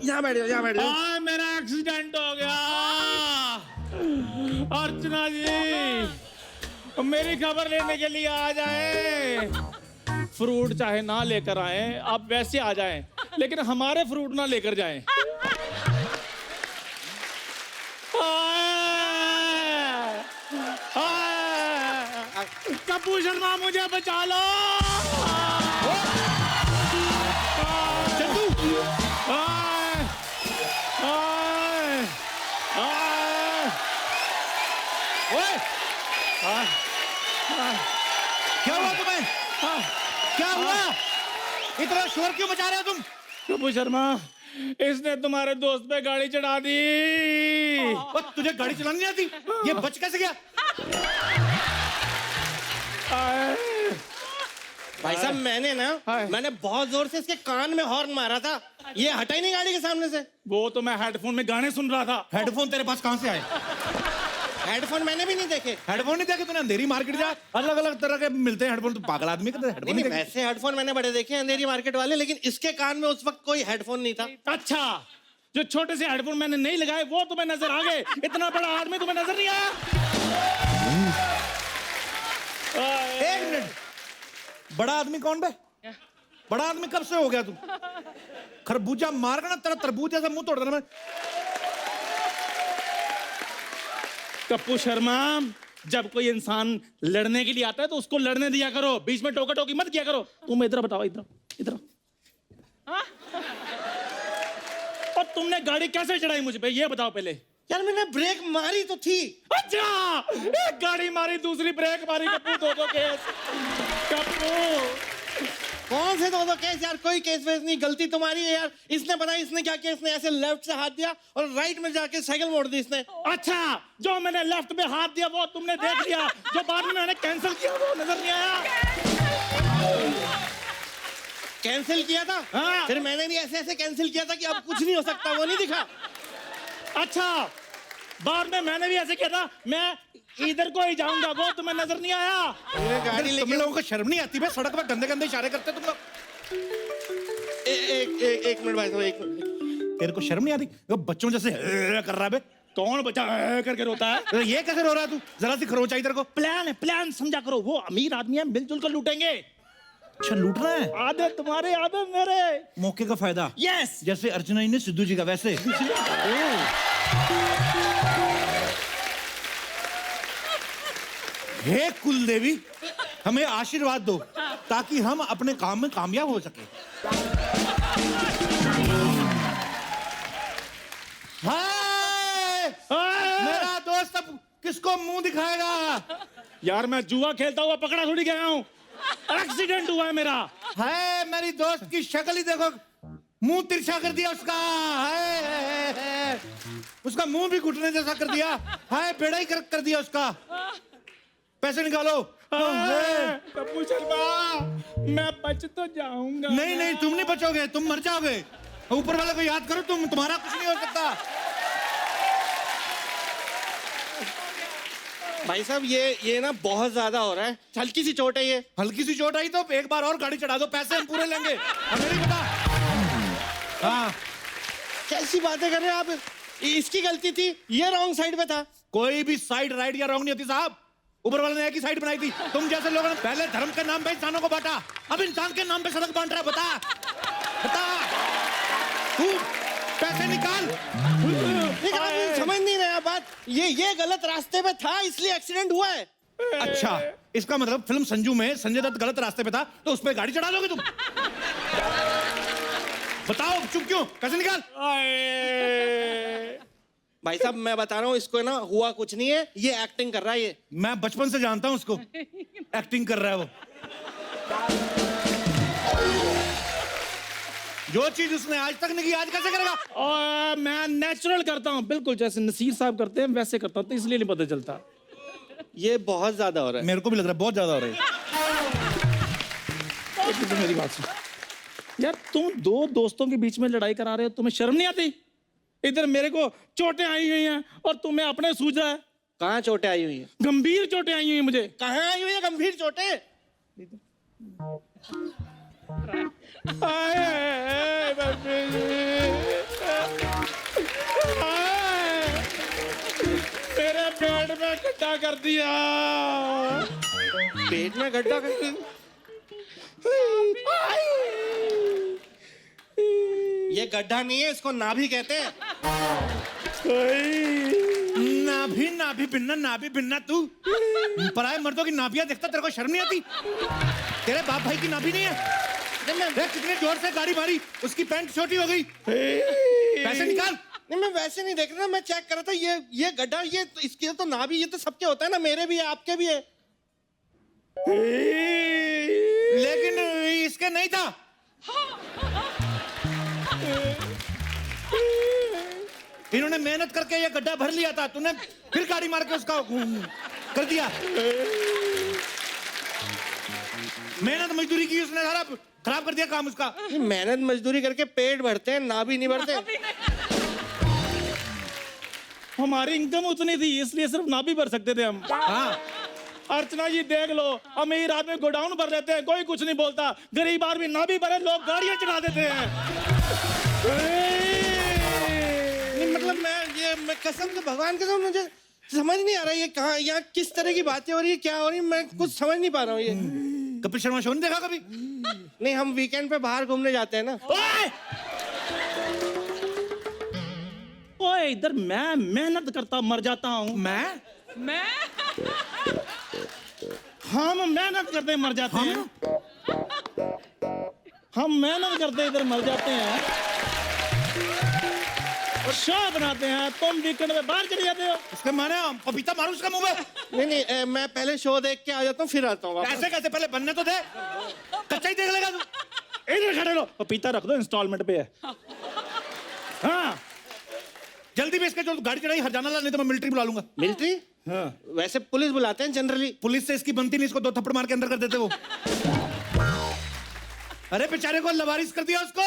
यहाँ बैठ जाओ, यहाँ बैठ जाओ। हाँ, मेरा एक्सीडेंट हो गया। अर्चना जी मेरी खबर लेने के लिए आ जाए। फ्रूट चाहे ना लेकर आए, आप वैसे आ जाएं, लेकिन हमारे फ्रूट ना लेकर जाएं। कपूर शर्मा मुझे बचा लो। चंदू ओए क्या हुआ तुम्हें? क्या हुआ? इतना शोर क्यों मचा रहे हो तुम? कपूर शर्मा इसने तुम्हारे दोस्त पे गाड़ी चढ़ा दी। तुझे गाड़ी चलानी नहीं आती? ये बच कैसे गया? भाई साहब मैंने बहुत जोर से इसके कान में हॉर्न मारा था, ये हटा ही नहीं गाड़ी के सामने से। वो तो मैं हेडफोन में गाने सुन रहा था। हेडफोन तेरे पास कहां से आए? हेडफोन मैंने भी नहीं देखे। हेडफोन नहीं देखे तूने? अंधेरी मार्केट जा, अलग अलग तरह के मिलते हैं हेडफोन। तू पागल आदमी का हेडफोन नहीं, नहीं देखे? वैसे हेडफोन मैंने बड़े देखे हैं अंधेरी मार्केट वाले, लेकिन इसके कान में उस वक्त कोई हेडफोन नहीं था। अच्छा, जो छोटे से हेडफोन मैंने नहीं लगाए वो तुम्हें नजर आ गए, इतना बड़ा आदमी तुम्हें नजर नहीं आया? एक मिनट, बड़ा आदमी कौन बे? बड़ा आदमी कब से हो गया तू? खरबूजा मार ना तेरा तरबूज जैसा मुंह तोड़ देना मैं। कप्पू शर्मा, जब कोई इंसान लड़ने के लिए आता है तो उसको लड़ने दिया करो, बीच में टोका टोकी मत किया करो। तुम इधर बताओ, इधर इधर। और तुमने गाड़ी कैसे चढ़ाई मुझ पे, ये बताओ पहले। यार मैंने ब्रेक मारी तो थी। अच्छा, एक गाड़ी मारी, दूसरी ब्रेक मारी। कप्पू दो केस। कप्पू कौन से दो केस यार? कोई केस वेस नहीं, गलती तुम्हारी है यार। इसने पता इसने क्या किया? इसने ऐसे लेफ्ट से हाथ दिया और राइट में जाके साइकिल मोड़ दी इसने। अच्छा, जो मैंने लेफ्ट में हाथ दिया वो तुमने देख लिया, जो बाद में मैंने कैंसिल किया वो नजर नहीं आया? कैंसिल किया था? हाँ। फिर मैंने भी ऐसे ऐसे कैंसिल किया था कि अब कुछ नहीं हो सकता, वो नहीं दिखा। अच्छा, बाद में मैंने भी ऐसे किया था, मैं इधर को ही जाऊंगा, वो तुम्हें नजर नहीं आया? ये गाड़ी तुम लेके लोगों को शर्म नहीं आती बे? सड़क पर गंदे गंदे इशारे करते तुम लोग। एक मिनट भाई साहब, एक मिनट। तेरे को शर्म नहीं आती? वो बच्चों जैसे कर रहा है बे। कौन बच्चा करके रोता है? तो ये कैसे रो रहा है तू? जरा सी खरोंच आई तेरे को। प्लान है, प्लान समझा करो। वो अमीर आदमी है, मिलजुल कर लूटेंगे। अच्छा, लूट रहा है? आधे तुम्हारे आधे मेरे। मौके का फायदा। यस। जैसे अर्चना जी ने सिद्धू जी का, वैसे। हे कुल देवी, हमें आशीर्वाद दो ताकि हम अपने काम में कामयाब हो सके। हाय! मेरा दोस्त अब किसको मुंह दिखाएगा? यार मैं जुआ खेलता हुआ पकड़ा थोड़ी गया हूँ, एक्सीडेंट हुआ है मेरा। हाय, मेरी दोस्त की शक्ल ही देखो, मुंह तिरछा कर दिया उसका। हाय, उसका मुंह भी घुटने जैसा कर दिया। हाय, बेड़ा ही कर दिया उसका। पैसे निकालो। कपूर शर्मा, मैं बच तो जाऊंगा। नहीं नहीं, तुम नहीं बचोगे, तुम मर जाओगे। ऊपर वाले को याद करो, तुम्हारा कुछ नहीं हो सकता। भाई साहब ये ना बहुत ज्यादा हो रहा है, हल्की सी चोट है ये। हल्की सी चोट आई तो एक बार और गाड़ी चढ़ा दो, पैसे हम पूरे लेंगे। हमें नहीं पता। हाँ, कैसी बातें कर रहे हैं आप? इसकी गलती थी, ये रॉन्ग साइड पे था। कोई भी साइड राइट या रॉन्ग नहीं होती साहब। ऊपर वाले ने एक ही साइड बनाई थी। तुम जैसे लोगों ने पहले धर्म के नाम पे इंसानों को बांटा, अब इंसान के नाम पे सड़क बांट रहा है। बता तू पैसे निकाल। लेकिन आप समझ नहीं रहे बात। ये गलत रास्ते पे था, इसलिए एक्सीडेंट हुआ है। अच्छा, इसका मतलब फिल्म संजू में संजय दत्त गलत रास्ते पे था तो उस पर गाड़ी चढ़ा दोगे तुम? बताओ, चुप क्यों? पैसे निकाल। भाई साहब मैं बता रहा हूँ, इसको ना हुआ कुछ नहीं है, ये एक्टिंग कर रहा है। ये मैं बचपन से जानता हूँ उसको, एक्टिंग कर रहा है वो। जो चीज उसने आज तक नहीं की, आज कैसे करेगा? और मैं नेचुरल करता हूँ, बिल्कुल जैसे नसीर साहब करते हैं वैसे करता हूँ, तो इसलिए नहीं पता चलता। ये बहुत ज्यादा हो रहा है। मेरे को भी लग रहा है बहुत ज्यादा हो रहा है। तो मेरी बात सुन यार, तुम दो दोस्तों के बीच में लड़ाई करा रहे हो, तुम्हें शर्म नहीं आती? इधर मेरे को चोटें आई हुई हैं और तुम्हें अपने सूझ रहा है। कहाँ चोटें आई हुई हैं? गंभीर चोटें आई हुई हैं मुझे। कहाँ आई हुई है गंभीर चोटें? दिया। पेट में गड्ढा करके ये गड्ढा नहीं है, इसको नाभि कहते हैं। नाभि नाभि बिन्ना तू पराये मर्दों की नाभियां देखता तेरे को शर्म नहीं आती? तेरे बाप भाई की नाभि नहीं है? देख कितने जोर से गाड़ी मारी, उसकी पैंट छोटी हो गई। पैसे निकाल। नहीं मैं वैसे नहीं देख रहा, मैं चेक कर रहा था। ये गड्ढा, ये तो इसके तो नाभि, ये तो सबके होता है ना, मेरे भी है आपके भी है। लेकिन इसके नहीं था। इन्होंने मेहनत करके ये गड्ढा भर लिया था, तूने फिर गाड़ी मार के उसका कर दिया। मेहनत मजदूरी की उसने, सारा खराब कर दिया काम उसका। मेहनत मजदूरी करके पेट भरते हैं, नाभि नहीं भरते। हमारी इनकम उतनी थी इसलिए सिर्फ नाभि भर सकते थे हम। हाँ अर्चना जी देख लो, अमीर आदमी गोडाउन भर लेते हैं, कोई कुछ नहीं बोलता। गरीब आदमी नाभि भरे, लोग गाड़ियां चढ़ा देते हैं। नहीं मतलब मैं कसम से, भगवान कसम, मुझे समझ नहीं आ रहा ये कहाँ, यहाँ किस तरह की बातें हो रही है, क्या हो रही है, मैं कुछ समझ नहीं पा रहा हूँ। ये कपिल शर्मा शो नहीं देखा कभी? नहीं, हम वीकेंड पे बाहर घूमने जाते हैं ना। ओए इधर मैं मेहनत करता मर जाता हूँ। मैं हम मेहनत करते मर जाते हैं। हम मेहनत करते इधर मर जाते हैं और शो बनाते हैं। तुम वीकेंड में बाहर चले जाते हो। उसके माने पपीता मारू उसका मुंह में। नहीं मैं पहले शो देख के आ जाता हूँ, फिर आता हूँ वापस। ऐसे कैसे? पहले बनने तो दे, कच्चा ही देख लेगा तू। इधर खड़े लो, पपीता रख दो, इंस्टॉलमेंट पे है। हाँ जल्दी भी इसके जो गाड़ी चढ़ाई हरजाना ला, नहीं तो मैं मिलिट्री बुला लूंगा। मिलिट्री? हाँ। वैसे पुलिस बुलाते हैं जनरली। पुलिस से इसकी बनती नहीं, इसको 2 थप्पड़ मार के अंदर कर देते वो। अरे बेचारे को लवारिस कर दिया उसको।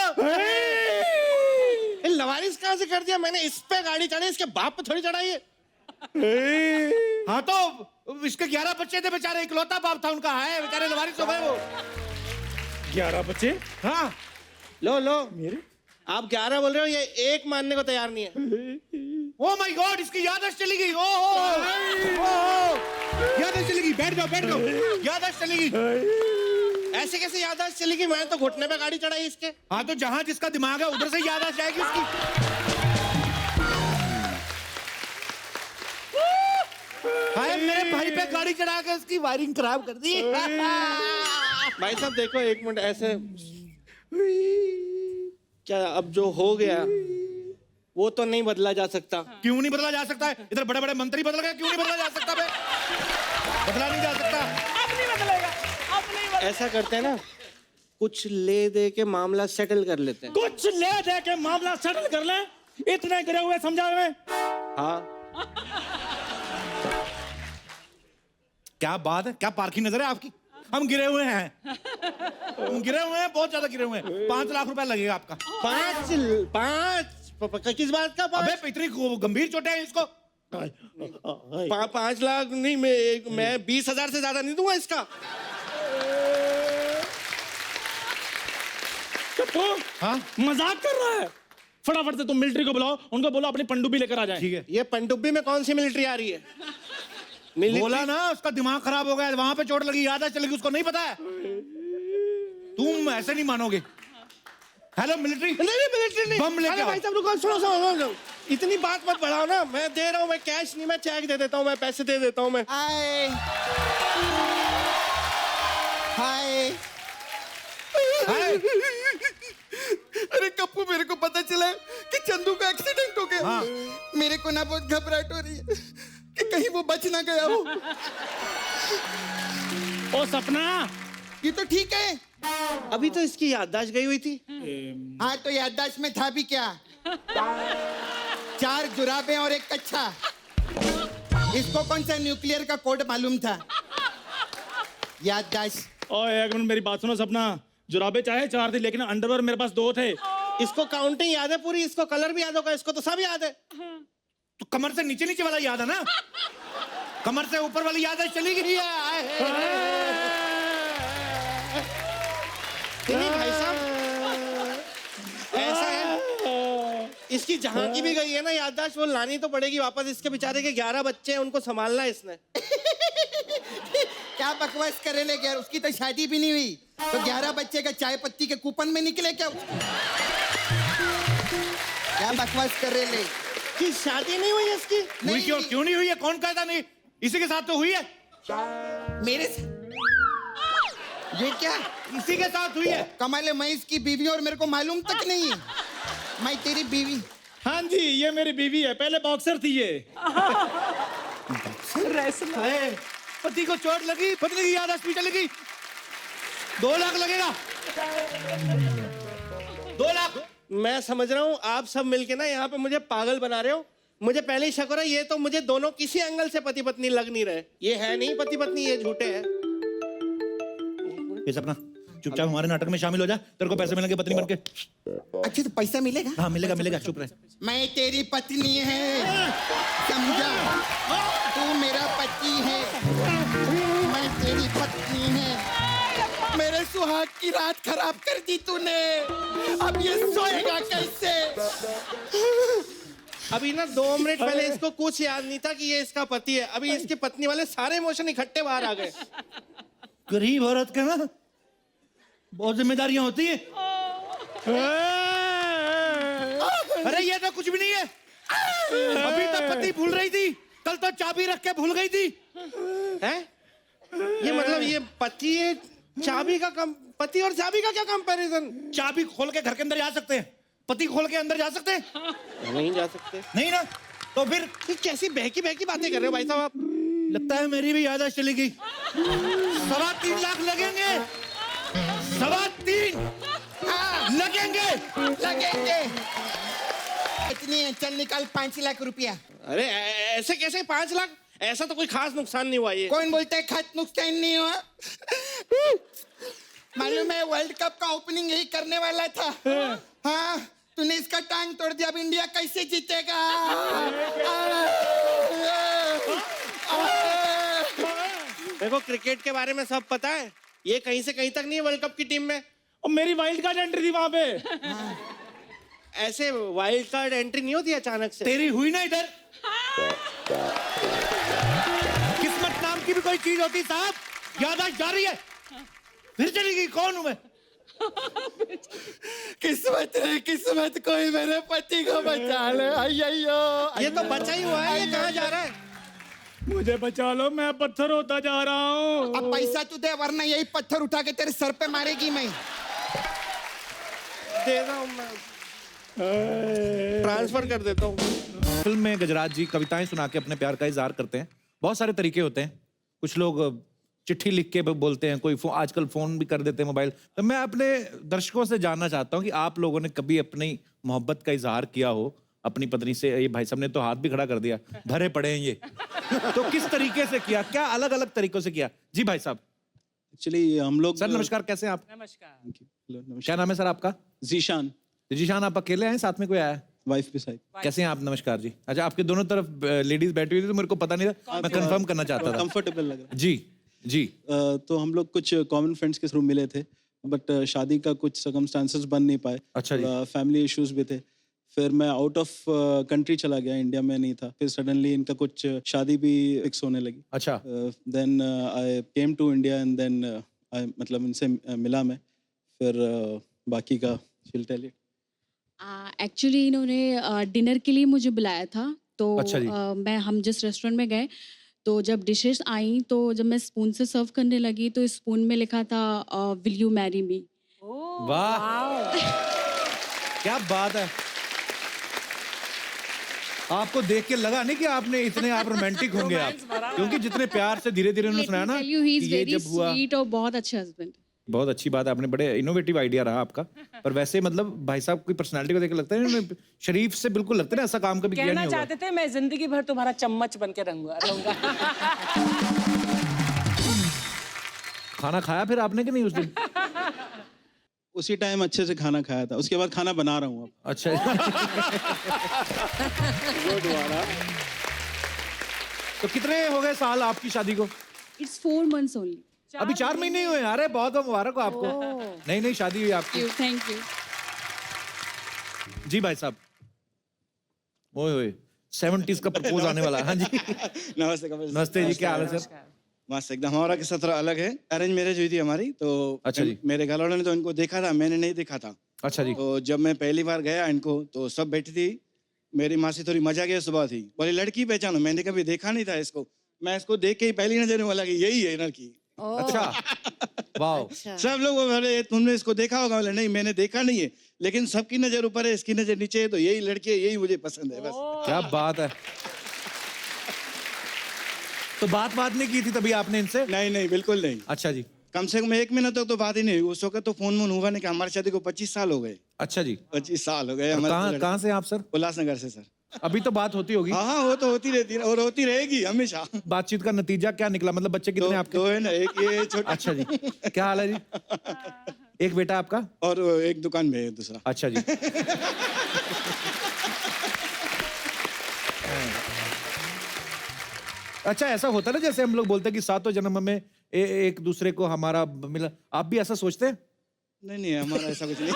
लवारिस कहाँ से कर दिया मैंने? इस पे गाड़ी चढ़ी, इसके बाप पे थोड़ी चढ़ाई है। हाँ तो इसके 11 बच्चे थे बेचारे, इकलौता बाप था उनका, है बेचारे लवारिस हो गए वो। 11 बच्चे? हाँ लो मेरे? आप 11 बोल रहे हो, ये एक मानने को तैयार नहीं है। ओ माय गॉड, इसकी याददाश्त चली गई। ओ याददाश्त चली गई। बैठ जाओ। याददाश्त चली गई। ऐसे कैसे याददाश्त चली गई? मैंने तो घुटने पे गाड़ी चढ़ाई इसके। हाँ तो जहां जिसका दिमाग है उधर से याददाश्त जाएगी उसकी। हाय मेरे भाई पे गाड़ी चढ़ा के उसकी वायरिंग खराब कर दी। भाई साहब देखो, एक मिनट, ऐसे क्या अब जो हो गया वो तो नहीं बदला जा सकता। क्यों नहीं बदला जा सकता है? इधर बड़े बड़े मंत्री बदल गए, क्यों नहीं बदला जा सकता बे? बदला नहीं जा सकता। अब नहीं बदलेगा, अब नहीं बदलेगा। ऐसा करते हैं ना, कुछ ले दे के मामला सेटल कर लेते हैं। कुछ ले दे के मामला सेटल कर ले। इतने गिरे हुए समझा हुए। हाँ क्या बात है, क्या पारखी नजर है आपकी। हम गिरे हुए हैं, बहुत ज्यादा गिरे हुए हैं। 5 लाख रुपए लगेगा आपका। 5 किस बात का? अबे इतनी गंभीर चोटें हैं इसको। 5 लाख नहीं, मैं 20,000 से ज्यादा नहीं दूंगा इसका। तो हाँ मजाक कर रहा है। फटाफट से तुम मिलिट्री को बुलाओ, उनको बोलो अपनी पनडुब्बी लेकर आ जाए। ठीक है। ये पनडुब्बी में कौन सी मिलिट्री आ रही है? बोला ना उसका दिमाग खराब हो गया, वहां पे चोट लगी, याददाश्त चलेगी, उसको नहीं पता है। तुम ऐसे नहीं मानोगे। Hello military. नहीं मिलिट्री नहीं। बम लेके आओ। भाई साहब रुको, सुनो, इतनी बात मत बढ़ाओ ना। मैं दे रहा हूँ, मैं कैश नहीं, मैं चेक दे देता हूँ, मैं पैसे दे देता हूँ मैं। हाय अरे कप्पू, मेरे को पता चला कि चंदू का एक्सीडेंट हो गया। हाँ। मेरे को ना बहुत घबराहट हो रही है कि कहीं वो बच ना गया हो। ओ सपना, ये तो ठीक है। अभी तो इसकी याददाश्त गई हुई थी। हाँ तो याददाश्त में था भी क्या? 4 जुराबें और 1 कच्छा। इसको कौन सा न्यूक्लियर का कोड मालूम था? याददाश्त। ओ एक मिनट मेरी बात सुनो सपना। जुराबे चाहे 4 थी लेकिन अंडरवेयर मेरे पास 2 थे। इसको काउंटिंग याद है पूरी, इसको कलर भी याद होगा, इसको तो सब याद है। तो कमर से नीचे नीचे वाला याद है ना, कमर से ऊपर वाली याददाश्त चली गई है। नहीं भाई साहब, ऐसा है, इसकी जहां की भी गई है ना याददाश्त, वो लानी तो पड़ेगी वापस। इसके बेचारे के 11 बच्चे हैं, उनको संभालना है इसने। क्या बकवास करे ले यार, उसकी तो शादी भी नहीं हुई तो 11 बच्चे का चाय पत्ती के कूपन में निकले क्या उसको? क्या बकवास करे ले? कि शादी नहीं हुई इसकी? हुई क्यों नहीं हुई है? कौन कहता नहीं? इसी के साथ तो हुई है। मेरे से ये क्या? इसी के साथ हुई है। कमाल है, मैं इसकी बीवी और मेरे को मालूम तक नहीं है। मैं तेरी बीवी? हाँ जी, ये मेरी बीवी है, पहले बॉक्सर थी ये। रेसलर। अरे, पति को चोट लगी, पत्नी की याददाश्त चलेगी। 2 लाख लगेगा। 2 लाख। मैं समझ रहा हूँ आप सब मिलके ना यहाँ पे मुझे पागल बना रहे हो। मुझे पहले ही शक हो रहा है, ये तो मुझे दोनों किसी एंगल से पति पत्नी लग नहीं रहे। ये है नहीं पति पत्नी, ये झूठे हैं। ये सपना चुपचाप हमारे नाटक में शामिल हो जा, तेरे को पैसे मिलेंगे पत्नी बनके। अच्छा तो पैसा मिलेगा? हाँ मिलेगा, चुप रहे। मैं तेरी पत्नी है, समझा? तू मेरा पति है, मैं तेरी पत्नी है। मेरे सुहाग की रात खराब कर दी तूने, अब ये सोएगा कैसे? अभी ना 2 मिनट पहले इसको कुछ याद नहीं था कि ये इसका पति है। अभी इसकी पत्नी वाले सारे इमोशन इकट्ठे बाहर आ गए। गरीब औरत के ना बहुत जिम्मेदारियां होती है। अरे ये तो कुछ भी नहीं है। अभी तक पति भूल रही थी, कल तो चाबी रख के भूल गई थी। हैं? ये मतलब ये पति है, चाबी का कम, पति और चाबी का क्या कंपैरिजन? चाबी खोल के घर के अंदर जा सकते हैं, पति खोल के अंदर जा सकते हैं? नहीं जा सकते। नहीं ना, तो फिर ये कैसी बहकी बहकी बातें कर रहे हो भाई साहब आप? लगता है मेरी भी याददाश्त चली गई। 3.25 लाख लगेंगे, 3.25 लगेंगे। लगेंगे इतनी है, चल निकाल 5 लाख रुपया। अरे ऐसे कैसे 5 लाख? ऐसा तो कोई खास नुकसान नहीं हुआ ये। कौन बोलता है खास नुकसान नहीं हुआ? मालूम है वर्ल्ड कप का ओपनिंग यही करने वाला था। हाँ, तूने इसका टांग तोड़ दिया, अब इंडिया कैसे जीतेगा? देखो क्रिकेट के बारे में सब पता है, ये कहीं से कहीं तक नहीं है वर्ल्ड कप की टीम में। और मेरी वाइल्ड कार्ड एंट्री थी वहां पे। ऐसे वाइल्ड कार्ड एंट्री नहीं होती अचानक से। तेरी हुई ना इधर। किस्मत नाम की भी कोई चीज होती साहब, याददाश्त जा रही है, फिर चली गई। कौन हूं मैं? किस्मत रे किस्मत, कोई मेरे पति को बचा ले। अय्यो, ये तो बचा ही हुआ है, ये कहाँ जा रहा है? मुझे बचा लो, मैं पत्थर होता जा रहा हूँ। अब पैसा तू दे वरना यही पत्थर उठा के तेरे सर पे मारेगी मैं। दे रहा हूँ मैं, ट्रांसफर कर देता हूँ। फिल्म में गजराज जी कविताएं सुना के अपने प्यार का इजहार करते हैं। बहुत सारे तरीके होते हैं। कुछ लोग चिट्ठी लिख के बोलते हैं, कोई आजकल फोन भी कर देते हैं, मोबाइल। तो मैं अपने दर्शकों से जानना चाहता हूँ कि आप लोगों ने कभी अपनी मोहब्बत का इजहार किया हो अपनी पत्नी से? ये भाई साहब ने तो हाथ भी खड़ा कर दिया, भरे पड़े हैं ये। तो किस तरीके से किया, क्या अलग अलग तरीकों से किया? जी भाई साहब। एक्चुअली हम लोग सर नमस्कार, कैसे हैं आप? नमस्कार। हेलो, नमस्कार। क्या नाम है सर आपका? जीशान, जीशान, आप अकेले हैं, साथ में कोई आया है? वाइफ के साथ। कैसे हैं आप? नमस्कार जी। अच्छा, आपके दोनों तरफ लेडीज बैठी हुई थी तो मेरे को पता नहीं था, मैं कंफर्म करना चाहता था। कंफर्टेबल लग रहा जी जी। तो हम लोग कुछ कॉमन फ्रेंड्स के थ्रू मिले थे, बट शादी का कुछ सर्कमस्टांसेस बन नहीं पाए। अच्छा जी। फैमिली इश्यूज भी थे। फिर मैं आउट ऑफ कंट्री चला गया, इंडिया में नहीं था। फिर सडनली इनका कुछ शादी भी फिक्स होने लगी। अच्छा। Then I came to India and then मतलब इनसे मिला मैं। फिर बाकी का she'll tell you. एक्चुअली इन्होंने डिनर के लिए मुझे बुलाया था, तो अच्छा जी। हम जिस रेस्टोरेंट में गए तो जब डिशेस आई तो जब मैं स्पून से सर्व करने लगी तो स्पून में लिखा था विल यू मैरी मी। वाह, क्या बात है। आपको देख के लगा नहीं कि आपने इतने आप रोमांटिक होंगे आप, क्योंकि जितने प्यार से धीरे धीरे उन्होंने सुनाया ना ही इज कि ये वेरी जब हुआ। स्वीट और बहुत अच्छे हस्बैंड। बहुत अच्छी बात है, आपने बड़े इनोवेटिव आइडिया रहा आपका। पर वैसे मतलब भाई साहब की पर्सनालिटी को देख के लगता है इन्होंने शरीफ से बिल्कुल लगता है ना, ऐसा काम कभी किया कहना नहीं होगा। चाहते थे मैं जिंदगी भर तुम्हारा चम्मच बन के रहूंगा। खाना खाया फिर आपने कि नहीं उस दिन? उसी टाइम अच्छे से खाना खाया था, उसके बाद खाना बना रहा हूँ अब। अच्छा। तो कितने हो गए साल आपकी शादी को? It's 4 months only. अभी 4 महीने ही हुए। अरे बहुत बहुत मुबारक हो आपको। नई नई शादी हुई आपकी। Thank you. जी भाई साहब। ओए ओए 70s का प्रपोज आने वाला है। हाँ जी। नमस्ते कपिल। नमस्ते जी, क्या हाल है सर? मस्त एकदम। हमारा किस्सा थोड़ा अलग है। अरेंज मैरिज हुई थी हमारी, तो अच्छा जी। मेरे घर वालों ने तो इनको देखा था, मैंने नहीं देखा था। अच्छा जी। तो जब मैं पहली बार गया इनको, तो सब बैठी थी। मेरी माँ से थोड़ी मजा की सुबह थी, बोली लड़की पहचानो। मैंने कभी देखा नहीं था इसको, मैं इसको देख के ही पहली नजर में बोला कि यही है लड़की। अच्छा, वाह, सब लोग बोले तुमने इसको देखा होगा, बोले नहीं मैंने देखा नहीं है, लेकिन सबकी नजर ऊपर है, इसकी नजर नीचे है, तो यही लड़की है, यही मुझे पसंद है बस। क्या बात है। तो बात नहीं की थी तभी आपने इनसे? नहीं नहीं, बिल्कुल नहीं। अच्छा जी। कम से कम 1 महीना तक तो बात ही नहीं हुई। उस वक्त तो फोन वोन हुआ नहीं, कि हमारी शादी को 25 साल हो गए। अच्छा जी। 25 साल हो गए हमारे। कहाँ से आप सर? उल्लासनगर से सर। अभी तो बात होती होगी। हाँ, वो तो होती रहती है और होती रहेगी हमेशा। बातचीत का नतीजा क्या निकला? मतलब बच्चे कितने आपके? दो है ना, एक ये छोटा। अच्छा जी। क्या हाल है जी? एक बेटा आपका और एक दुकान में है दूसरा। अच्छा जी। अच्छा, ऐसा होता है ना, जैसे हम लोग बोलते हैं कि सातों जन्म में एक दूसरे को हमारा मिला, आप भी ऐसा सोचते हैं? नहीं, हमारा ऐसा कुछ नहीं।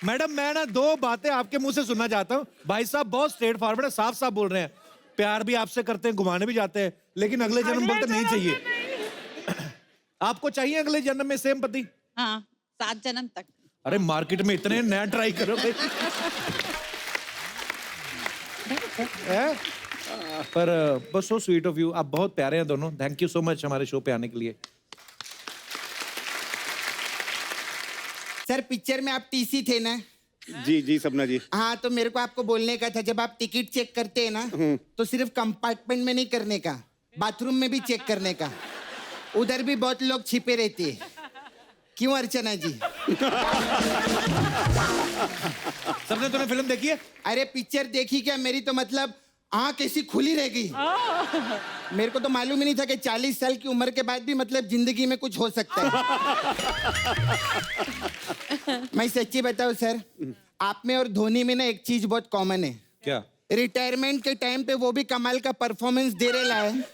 मैडम, मैं ना 2 बातें आपके मुंह से सुनना चाहता हूँ। भाई साहब बहुत स्ट्रेट फॉरवर्ड है, साफ साफ बोल रहे हैं। प्यार भी आपसे करते हैं, घुमाने भी जाते हैं, लेकिन अगले जन्म बोलते नहीं चाहिए। आपको चाहिए अगले जन्म में सेम पति? हाँ, 7 जन्म तक। अरे मार्केट में इतने नया ट्राई करो भाई। पर बस सो स्वीट ऑफ यू, आप बहुत प्यारे हैं दोनों। थैंक यू सो मच हमारे शो पे आने के लिए। सर पिक्चर में आप टीसी थे ना? जी सपना जी। हाँ, तो मेरे को आपको बोलने का था, जब आप टिकट चेक करते हैं ना, तो सिर्फ कंपार्टमेंट में नहीं करने का, बाथरूम में भी चेक करने का। उधर भी बहुत लोग छिपे रहते हैं। क्यों अर्चना जी? सबने तूने फिल्म देखी है? अरे पिक्चर देखी क्या मेरी? तो मतलब आँख कैसी खुली रह गई। मेरे को तो मालूम ही नहीं था कि 40 साल की उम्र के बाद भी मतलब जिंदगी में कुछ हो सकता है। मैं सच्ची बताऊं सर, आप में और धोनी में ना एक चीज बहुत कॉमन है। क्या? रिटायरमेंट के टाइम पे वो भी कमाल का परफॉर्मेंस दे रहा है,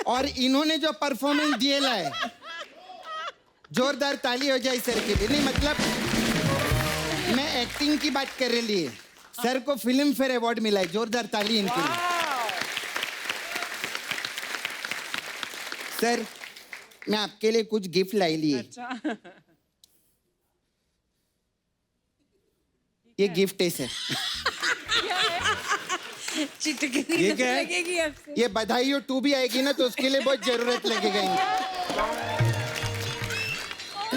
और इन्होंने जो परफॉर्मेंस दिया है, जोरदार ताली हो जाए सर के लिए। नहीं मतलब मैं एक्टिंग की बात कर रही है। सर को फिल्म फेयर अवार्ड मिला है, जोरदार ताली इनके लिए। सर मैं आपके लिए कुछ गिफ्ट लाई ली है। ये गिफ्ट है सर। चिटकनी ये क्या है? लगेगी आपसे। ये बधाई हो 2 भी आएगी ना, तो उसके लिए बहुत जरूरत लगेगा इनको।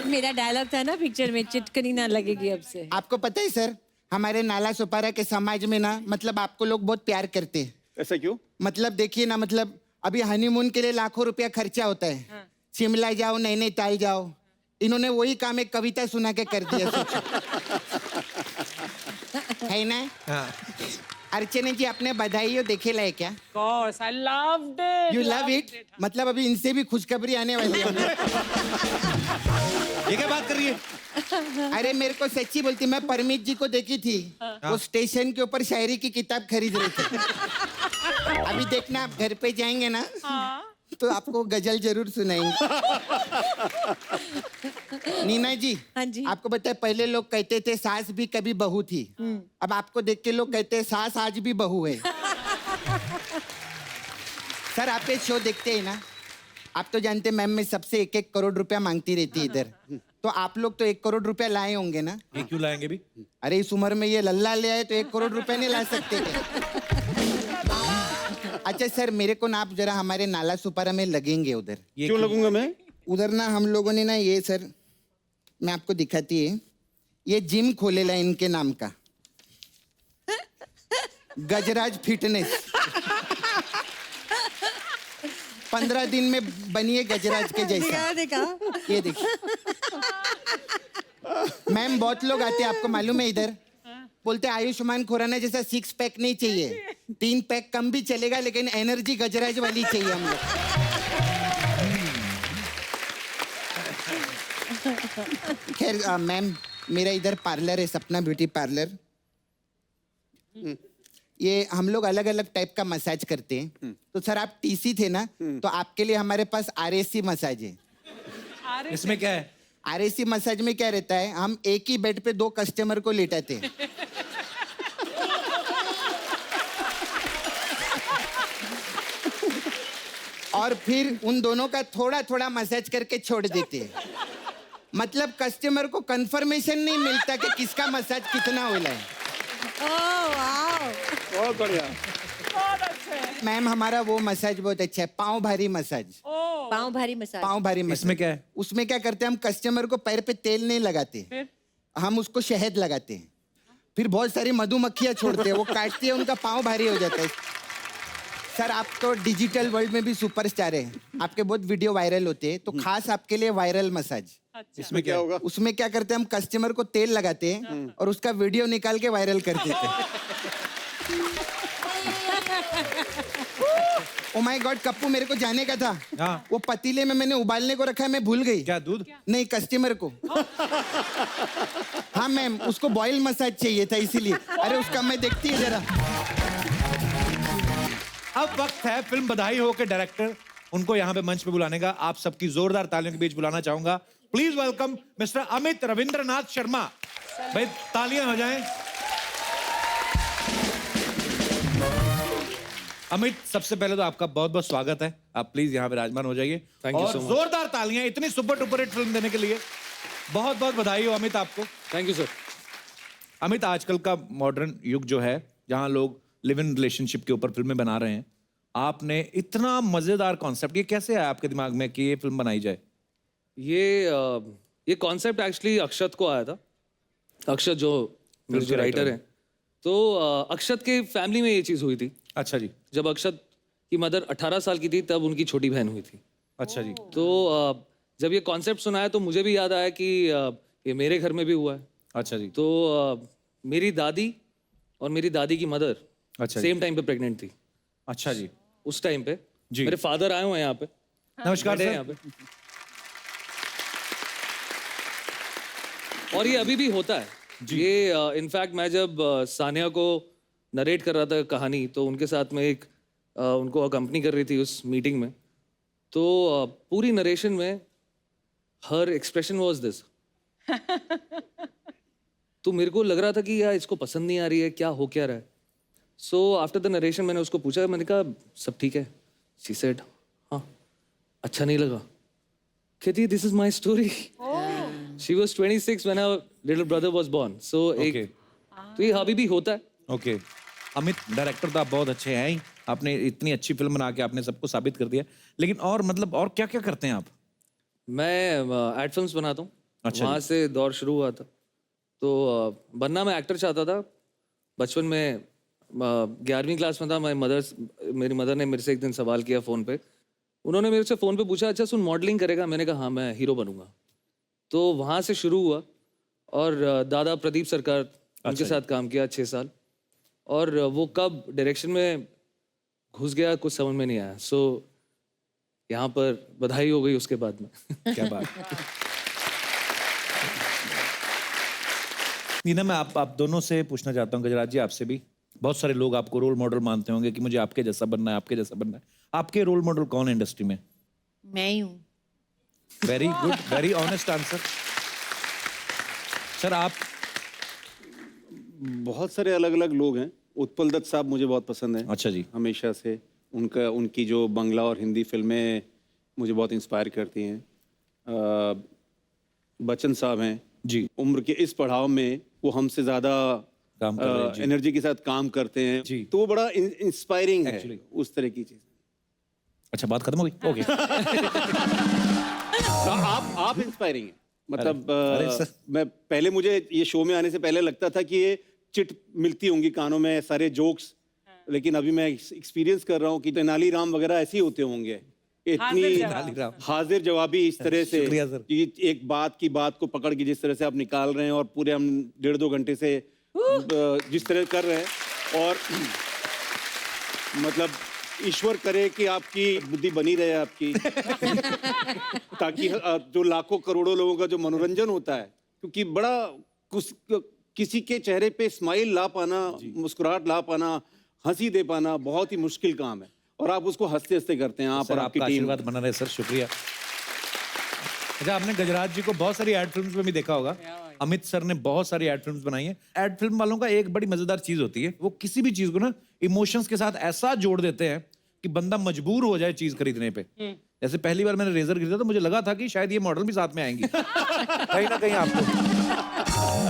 मेरा डायलॉग था ना पिक्चर में, चिटकनी ना लगेगी अब से। आपको पता है सर, हमारे नाला सुपारा के समाज में ना मतलब आपको लोग बहुत प्यार करते हैं। ऐसा क्यों? मतलब देखिए ना, मतलब अभी हनीमून के लिए लाखों रुपया खर्चा होता है। शिमला जाओ, नैनीताल जाओ, इन्होंने वही काम एक कविता सुना के कर दिया। सोचो। है ना? हाँ। अर्चना जी आपने बधाई देखे लाए क्या? course, I loved it. You love it? मतलब अभी इनसे भी खुशखबरी आने वाली है। ये क्या बात कर रही है? अरे मेरे को सच्ची बोलती, मैं परमीत जी को देखी थी, वो स्टेशन के ऊपर शायरी की किताब खरीद रहे थे। अभी देखना, आप घर पे जाएंगे ना, तो आपको गजल जरूर सुनाएंगे। नीना जी, हाँ जी। आपको पता है पहले लोग कहते थे सास भी कभी बहू थी, अब आपको देख के लोग कहते हैं सास आज भी बहू है। सर आप ये शो देखते हैं ना, आप तो जानते मैम मैं सबसे 1-1 करोड़ रुपया मांगती रहती है इधर, तो आप लोग तो 1 करोड़ रुपया लाए होंगे ना? ये क्यों लाएंगे भी? अरे इस उम्र में ये लल्ला ले आए तो 1 करोड़ रुपया नहीं ला सकते क्या? अच्छा सर, मेरे को ना आप जरा हमारे नाला सुपारा में लगेंगे उधर। क्यों लगूंगा मैं? उधर ना हम लोगों ने ना ये सर, मैं आपको दिखाती है, ये जिम खोलेला इनके नाम का, गजराज फिटनेस। 15 दिन में बनिए गजराज के जैसा। देखा? ये देखिए मैम, बहुत लोग आते हैं आपको मालूम है इधर, बोलते आयुष्मान खुराना जैसा 6 पैक नहीं चाहिए, 3 पैक कम भी चलेगा, लेकिन एनर्जी गजराज वाली चाहिए हम लोग। खैर मैम, मेरा इधर पार्लर है, सपना ब्यूटी पार्लर। ये हम लोग अलग अलग टाइप का मसाज करते हैं। तो सर आप टीसी थे ना, तो आपके लिए हमारे पास आरएसी मसाज है। इसमें क्या है? आरएसी मसाज में क्या रहता है, हम एक ही बेड पे 2 कस्टमर को लेटाते हैं। और फिर उन दोनों का थोड़ा थोड़ा मसाज करके छोड़ देते हैं। मतलब कस्टमर को कंफर्मेशन नहीं मिलता कि किसका मसाज कितना होला है। बहुत बढ़िया। मैम हमारा वो मसाज बहुत अच्छा है, पाँव भारी मसाज। पाँव भारी मसाज। पाँव भारी मसाज। इसमें क्या है? उसमें क्या करते हैं हम, कस्टमर को पैर पे तेल नहीं लगाते, हम उसको शहद लगाते हैं, फिर बहुत सारी मधुमक्खियां छोड़ते हैं, वो काटती है, उनका पाँव भारी हो जाता है। सर आप तो डिजिटल वर्ल्ड में भी सुपरस्टार हैं, आपके बहुत वीडियो वायरल होते हैं, तो खास आपके लिए वायरल मसाज। इसमें क्या होगा? उसमें क्या करते हैं हम, कस्टमर को तेल लगाते हैं और उसका वीडियो निकाल के वायरल कर देते हैं। ओ माय गॉड कप्पू, मेरे को जाने का था। हाँ। वो पतीले में मैंने उबालने को रखा है, मैं भूल गई। क्या दूध? नहीं, कस्टमर को। हाँ मैम, उसको बॉयल मसाज चाहिए था इसीलिए। अरे उसका मैं देखती है जरा। अब वक्त है फिल्म बधाई हो के डायरेक्टर उनको यहाँ पे मंच पे बुलाने का। आप सबकी जोरदार तालियों के बीच बुलाना चाहूंगा। Please welcome mister Amit Rabindranath Sharma. भाई तालियां हो जाएं। अमित, सबसे पहले तो आपका बहुत बहुत स्वागत है। आप प्लीज यहाँ पे विराजमान हो जाइए। Thank you और so much. जोरदार तालियां इतनी सुपर डुपर हिट फिल्म देने के लिए। बहुत बहुत बधाई हो अमित आपको। Thank you sir. अमित, आजकल का मॉडर्न युग जो है, जहां लोग लिव इन रिलेशनशिप के ऊपर फिल्में बना रहे हैं, आपने इतना मजेदार कॉन्सेप्ट, ये कैसे आया आपके दिमाग में कि ये फिल्म बनाई जाए? ये कॉन्सेप्ट एक्चुअली अक्षत को आया था। अक्षत जो मेरे जो राइटर हैं, तो अक्षत के फैमिली में ये चीज़ हुई थी। अच्छा जी। जब अक्षत की मदर 18 साल की थी तब उनकी छोटी बहन हुई थी। अच्छा जी। तो जब ये कॉन्सेप्ट सुनाया तो मुझे भी याद आया कि ये मेरे घर में भी हुआ है। अच्छा जी। तो मेरी दादी और मेरी दादी की मदर अच्छा सेम टाइम पे प्रेग्नेंट थी। अच्छा जी। उस टाइम पे जी। मेरे फादर आए हुए हैं यहाँ पे। नमस्कार बैठे हैं सर। यहाँ पे। और ये अभी भी होता है। ये इनफैक्ट मैं जब सानिया को नरेट कर रहा था कहानी, तो उनके साथ में एक उनको अकम्पनी कर रही थी उस मीटिंग में, तो पूरी नरेशन में हर एक्सप्रेशन वाज दिस। तो मेरे को लग रहा था कि यार इसको पसंद नहीं आ रही है, क्या हो क्या रहा है। सो आफ्टर द नरेशन मैंने उसको पूछा, मैंने कहा सब ठीक है? शी सेड हाँ। अच्छा नहीं लगा? कहती this is my story. She was 26 when her little brother was born. So Okay. तो ये अभी भी होता है। ओके अमित, डायरेक्टर तो आप बहुत अच्छे हैं ही, आपने इतनी अच्छी फिल्म बना के आपने सबको साबित कर दिया, लेकिन और मतलब और क्या क्या करते हैं आप? मैं एड फिल्म्स बनाता हूँ। अच्छा वहाँ से दौर शुरू हुआ था। तो बनना मैं एक्टर चाहता था। बचपन में 11वीं क्लास में था। मेरी मदर ने मेरे से एक दिन सवाल किया फ़ोन पे। उन्होंने मेरे से फ़ोन पे पूछा, अच्छा सुन मॉडलिंग करेगा? मैंने कहा हाँ मैं हीरो बनूंगा। तो वहाँ से शुरू हुआ और दादा प्रदीप सरकार उनके साथ काम किया 6 साल। और वो कब डायरेक्शन में घुस गया कुछ समझ में नहीं आया। सो यहाँ पर बधाई हो गई उसके बाद में। क्या बात। नीना, मैं आप दोनों से पूछना चाहता हूँ, गजराज जी आपसे भी। बहुत सारे लोग आपको रोल मॉडल मानते होंगे कि मुझे आपके जैसा बनना है, आपके जैसा बनना है। आपके रोल मॉडल कौन है इंडस्ट्री में? मैं ही हूँ। Very good, very honest answer. Sir आप? बहुत सारे अलग अलग लोग हैं। उत्पल दत्त साहब मुझे बहुत पसंद हैं। अच्छा जी। हमेशा से उनकी जो बंगला और हिंदी फिल्में मुझे बहुत इंस्पायर करती हैं। बच्चन साहब हैं जी। उम्र के इस पड़ाव में वो हमसे ज़्यादा काम कर रहे हैं जी। एनर्जी के साथ काम करते हैं जी। तो वो बड़ा इंस्पायरिंग है Actually. उस तरह की चीज़। अच्छा, बात खत्म हो गई? ओके। आप इंस्पायरिंग हैं। मतलब अरे सर। मैं पहले मुझे ये शो में आने से पहले लगता था कि ये चिट मिलती होंगी कानों में सारे जोक्स, लेकिन अभी मैं एक्सपीरियंस कर रहा हूँ कि तेनालीराम वगैरह ऐसे ही होते होंगे। इतनी हाजिर जवाबी इस तरह से शुक्रिया सर। कि एक बात की बात को पकड़ के जिस तरह से आप निकाल रहे हैं और पूरे हम 1.5-2 घंटे से जिस तरह कर रहे हैं, और मतलब ईश्वर करे कि आपकी बुद्धि बनी रहे आपकी ताकि जो लाखों करोड़ों लोगों का जो मनोरंजन होता है, क्योंकि बड़ा किसी के चेहरे पे स्माइल ला पाना, मुस्कुराहट ला पाना, हंसी दे पाना बहुत ही मुश्किल काम है, और आप उसको हंसते हंसते करते हैं। आप सर और आपकी आपका टीम। आशीर्वाद बना रहे सर, शुक्रिया। अच्छा, आपने गजराज जी को बहुत सारी एड फिल्म्स में भी देखा होगा। अमित सर ने बहुत सारी एड फिल्म्स बनाई हैं। एड फिल्म वालों का एक बड़ी मजेदार चीज होती है, वो किसी भी चीज को ना इमोशंस के साथ ऐसा जोड़ देते हैं कि बंदा मजबूर हो जाए चीज खरीदने पे। जैसे पहली बार मैंने रेजर खरीदा तो मुझे लगा था कि शायद ये मॉडल भी साथ में आएंगी कहीं ना कहीं आपको